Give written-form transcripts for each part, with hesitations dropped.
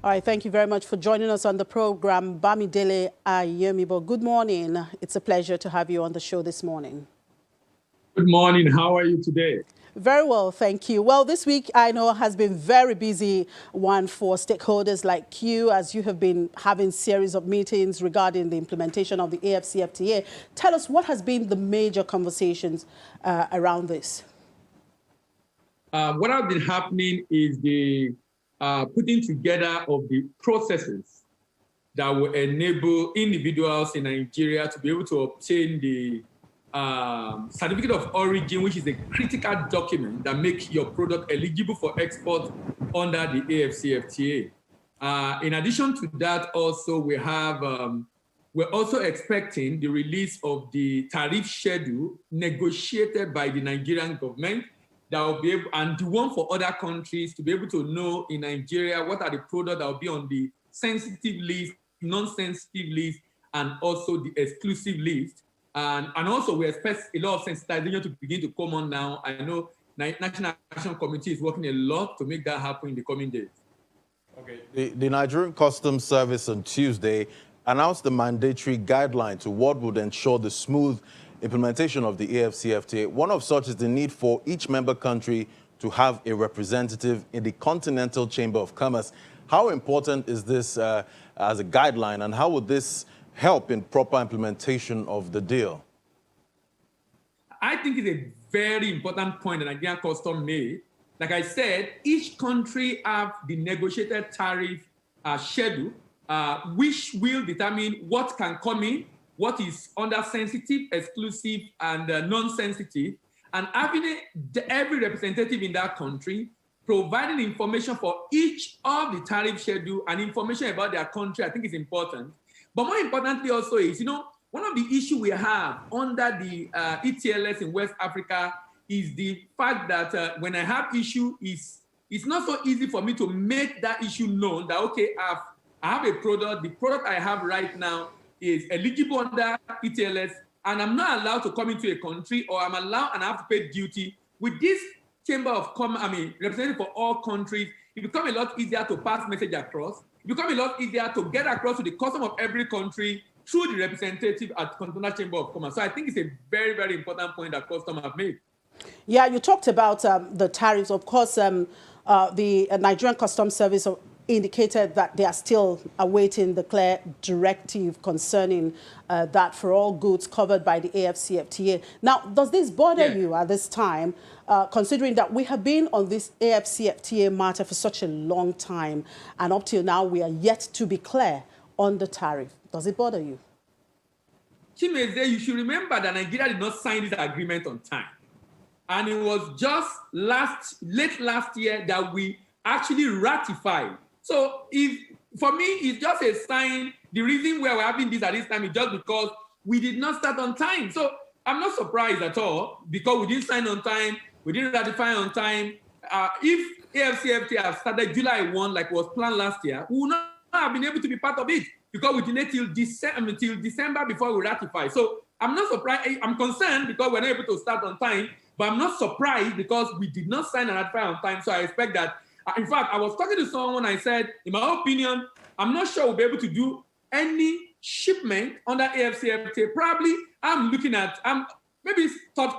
All right, thank you very much for joining us on the program, Bamidele Ayemibo. Good morning. It's a pleasure to have you on the show this morning. Good morning. How are you today? Very well, thank you. Well, this week I know has been very busy one for stakeholders like you, as you have been having series of meetings regarding the implementation of the AfCFTA. Tell us, what has been the major conversations around this? What has been happening is the putting together of the processes that will enable individuals in Nigeria to be able to obtain the certificate of origin, which is a critical document that makes your product eligible for export under the AfCFTA. In addition to that, also we have we're also expecting the release of the tariff schedule negotiated by the Nigerian government that will be able, and the one for other countries to be able to know in Nigeria what are the products that will be on the sensitive list, non-sensitive list, and also the exclusive list. And also we expect a lot of sensitization to begin to come on now. I know National Action Committee is working a lot to make that happen in the coming days. Okay. The Nigerian Customs Service on Tuesday announced the mandatory guideline to what would ensure the smooth implementation of the AfCFTA. One of such is the need for each member country to have a representative in the Continental Chamber of Commerce. How important is this as a guideline, and how would this help in proper implementation of the deal? I think it's a very important point that Nigerian Customs made. Like I said, each country have the negotiated tariff schedule, which will determine what can come in, what is under sensitive, exclusive, and non-sensitive, and having every representative in that country providing information for each of the tariff schedule and information about their country, I think is important. But more importantly also is, one of the issues we have under the ETLS in West Africa is the fact that when I have issue, it's not so easy for me to make that issue known that, okay, I have a product, the product I have right now is eligible under ETLS, and I'm not allowed to come into a country, or I'm allowed and I have to pay duty. With this Chamber of Commerce, representative for all countries, it becomes a lot easier to pass message across. It becomes a lot easier to get across to the custom of every country through the representative at Continental Chamber of Commerce. So I think it's a very, very important point that customs have made. Yeah, you talked about the tariffs. Of course, the Nigerian Customs Service indicated that they are still awaiting the clear directive concerning that for all goods covered by the AfCFTA. Now, does this bother you at this time, considering that we have been on this AfCFTA matter for such a long time, and up till now we are yet to be clear on the tariff? Does it bother you? Chimeze, you should remember that Nigeria did not sign this agreement on time. And it was just late last year that we actually ratified. So for me, it's just a sign. The reason why we're having this at this time is just because we did not start on time. So I'm not surprised at all, because we didn't sign on time, we didn't ratify on time. If AfCFTA had started July 1, like was planned last year, we would not have been able to be part of it, because we delayed till December before we ratify. So I'm not surprised. I'm concerned because we're not able to start on time, but I'm not surprised because we did not sign and ratify on time. So I expect that. In fact, I was talking to someone, I said, in my opinion, I'm not sure we'll be able to do any shipment under AfCFTA. Probably, I'm looking at maybe third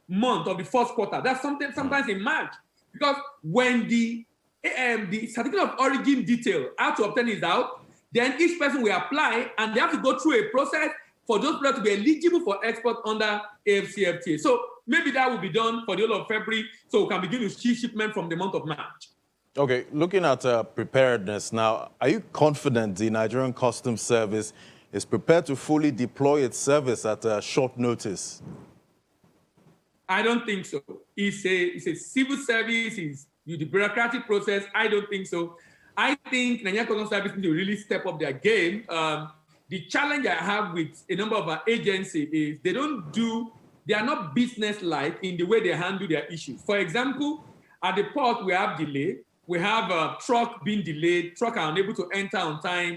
month of the first quarter. That's sometimes in March, because when the certificate of origin detail how to obtain is out, then each person will apply, and they have to go through a process for those products to be eligible for export under AfCFTA. So maybe that will be done for the whole of February, so we can begin to see shipment from the month of March. Okay, looking at preparedness now, are you confident the Nigerian Customs Service is prepared to fully deploy its service at short notice? I don't think so. It's a civil service, it's the bureaucratic process. I don't think so. I think Nigerian Customs Service needs to really step up their game. The challenge I have with a number of our agencies is they are not business-like in the way they handle their issues. For example, at the port, we have delay. We have a truck being delayed. Truck are unable to enter on time.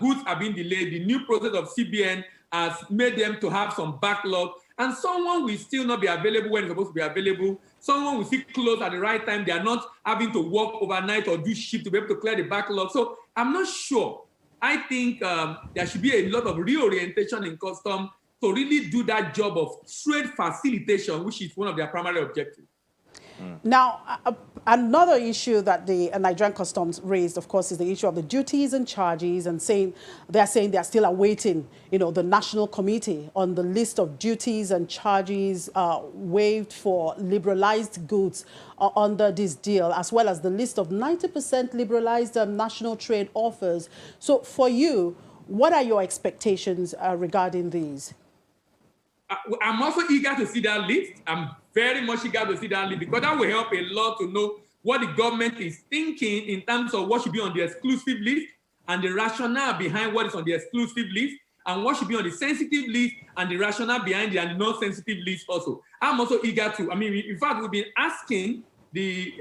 Goods are being delayed. The new process of CBN has made them to have some backlog. And someone will still not be available when it's supposed to be available. Someone will see clothes at the right time. They are not having to work overnight or do shift to be able to clear the backlog. So I'm not sure. I think there should be a lot of reorientation in custom to really do that job of trade facilitation, which is one of their primary objectives. Now, another issue that the Nigerian Customs raised, of course, is the issue of the duties and charges, and they're saying they're still awaiting, the National Committee on the list of duties and charges waived for liberalized goods under this deal, as well as the list of 90% liberalized national trade offers. So for you, what are your expectations regarding these? I'm also eager to see that list. I'm very much eager to see that list because that will help a lot to know what the government is thinking in terms of what should be on the exclusive list and the rationale behind what is on the exclusive list and what should be on the sensitive list and the rationale behind the non-sensitive list also. I'm also eager to, in fact, we've been asking the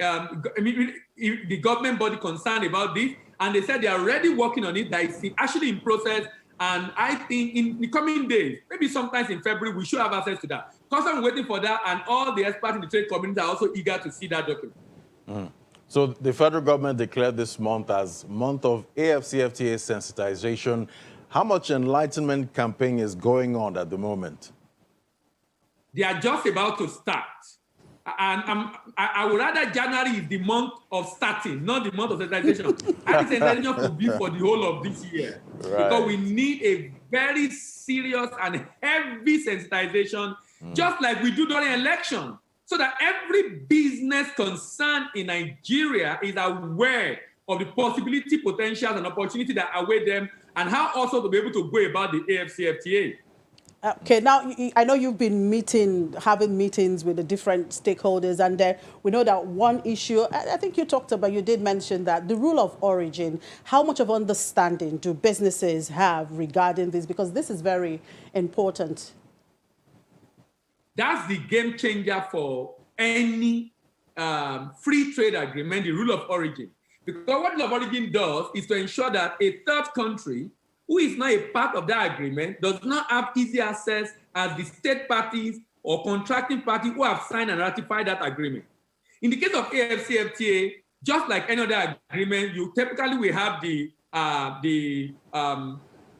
government body concerned about this, and they said they are already working on it, that it's actually in process. And I think in the coming days, maybe sometimes in February, we should have access to that. Because I'm waiting for that, and all the experts in the trade community are also eager to see that document. So the federal government declared this month as month of AfCFTA sensitization. How much enlightenment campaign is going on at the moment? They are just about to start. And I would rather January is the month of starting, not the month of sensitization. I think sensitization could be for the whole of this year. Right. Because we need a very serious and heavy sensitization, just like we do during election, so that every business concerned in Nigeria is aware of the possibility, potentials, and opportunity that await them, and how also to be able to go about the AfCFTA. Okay, now I know you've been having meetings with the different stakeholders, and we know that one issue, I think you did mention that the rule of origin. How much of understanding do businesses have regarding this? Because this is very important. That's the game changer for any free trade agreement, the rule of origin. Because what rule of origin does is to ensure that a third country who is not a part of that agreement does not have easy access as the state parties or contracting party who have signed and ratified that agreement. In the case of AfCFTA, just like any other agreement, you typically will have the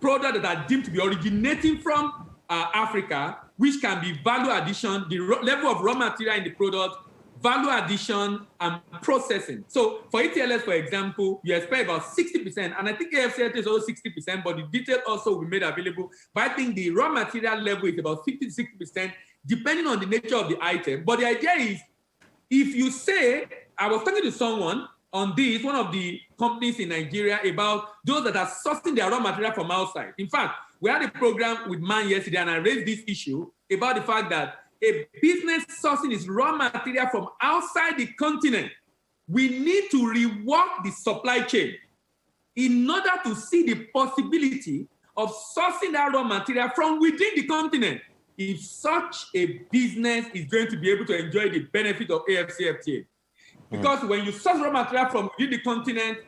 products that are deemed to be originating from Africa, which can be value addition, the level of raw material in the product, value addition, and processing. So for ETLS, for example, you expect about 60%, and I think AfCFTA is also 60%, but the detail also will be made available. But I think the raw material level is about 50 to 60%, depending on the nature of the item. But the idea is, if you say, I was talking to someone on this, one of the companies in Nigeria, about those that are sourcing their raw material from outside. In fact, we had a program with Man yesterday, and I raised this issue about the fact that a business sourcing its raw material from outside the continent. We need to rework the supply chain in order to see the possibility of sourcing that raw material from within the continent, if such a business is going to be able to enjoy the benefit of AfCFTA. Because when you source raw material from within the continent,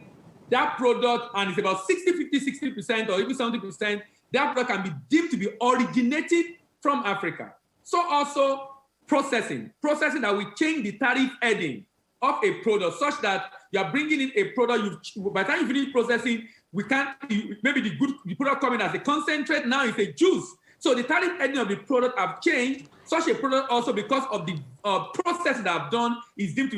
that product, and it's about 60% or even 70%, that product can be deemed to be originated from Africa. So also processing that will change the tariff heading of a product such that you are bringing in a product, by the time you finish processing, maybe the product coming as a concentrate, now it's a juice. So the tariff heading of the product have changed. Such a product also, because of the process that I've done, is deemed to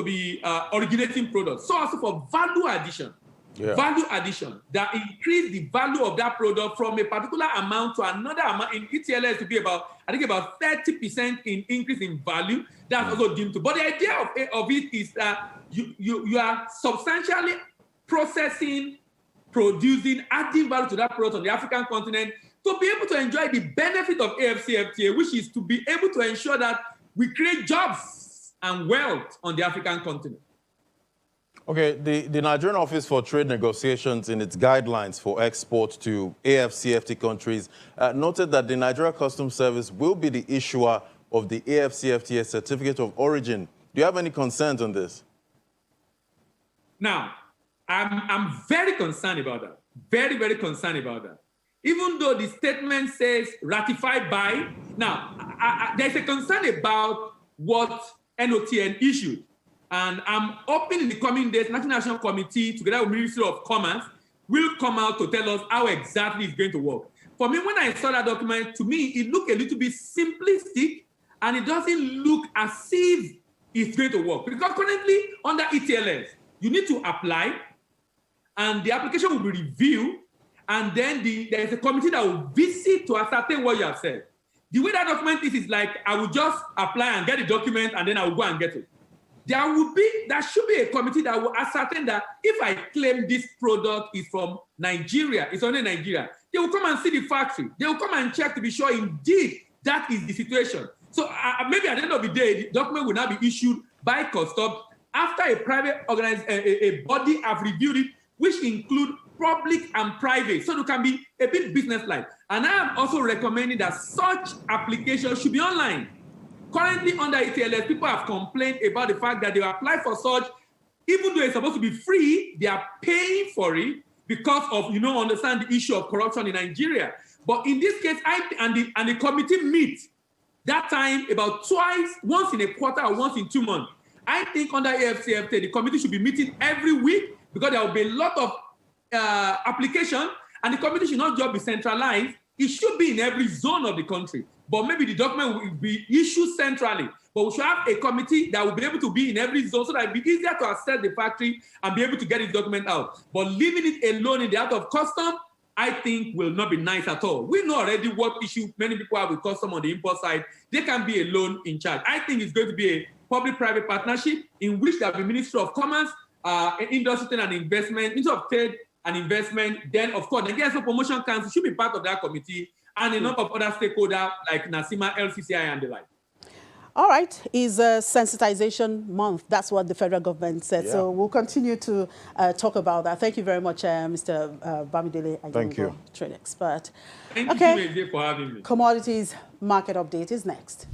be originating product. So also for value addition. Value addition that increase the value of that product from a particular amount to another amount. In ETLS to be about 30% in increase in value. That's also deemed to. But the idea of it is that you are substantially processing, producing, adding value to that product on the African continent to be able to enjoy the benefit of AfCFTA, which is to be able to ensure that we create jobs and wealth on the African continent. Okay, the Nigerian Office for Trade Negotiations in its guidelines for export to AfCFTA countries noted that the Nigeria Customs Service will be the issuer of the AfCFTA Certificate of Origin. Do you have any concerns on this? Now, I'm very concerned about that. Very, very concerned about that. Even though the statement says ratified by, now, there's a concern about what NOTN issued. And I'm hoping in the coming days, National Action Committee, together with Ministry of Commerce, will come out to tell us how exactly it's going to work. For me, when I saw that document, to me, it looked a little bit simplistic, and it doesn't look as if it's going to work. Because currently, under ETLS, you need to apply, and the application will be reviewed, and then there's a committee that will visit to ascertain what you have said. The way that document is like, I will just apply and get the document, and then I will go and get it. There should be a committee that will ascertain that if I claim this product is from Nigeria, it's only Nigeria, they will come and see the factory. They will come and check to be sure indeed that is the situation. So maybe at the end of the day, the document will now be issued by customs after a private a body have reviewed it, which include public and private, so it can be a bit business-like. And I am also recommending that such applications should be online. Currently, under ETLS, people have complained about the fact that they apply for such, even though it's supposed to be free, they are paying for it because of, understand the issue of corruption in Nigeria. But in this case, the committee meets that time about twice, once in a quarter or once in 2 months. I think under AfCFTA, the committee should be meeting every week because there will be a lot of application, and the committee should not just be centralized. It should be in every zone of the country. But maybe the document will be issued centrally. But we should have a committee that will be able to be in every zone so that it'll be easier to assess the factory and be able to get this document out. But leaving it alone in the art of custom, I think will not be nice at all. We know already what issue many people have with custom on the import side. They can be alone in charge. I think it's going to be a public-private partnership in which there will be Ministry of Commerce, Industry and Investment, Ministry of Trade and Investment. Then, of course, the Nigerian Promotion Council should be part of that committee, and a number of other stakeholders like NASIMA, LCCI, and the like. All right, is sensitization month. That's what the federal government said. Yeah. So we'll continue to talk about that. Thank you very much, Mr. Bamidele. Thank you. Trade expert. Thank you for having me. Commodities market update is next.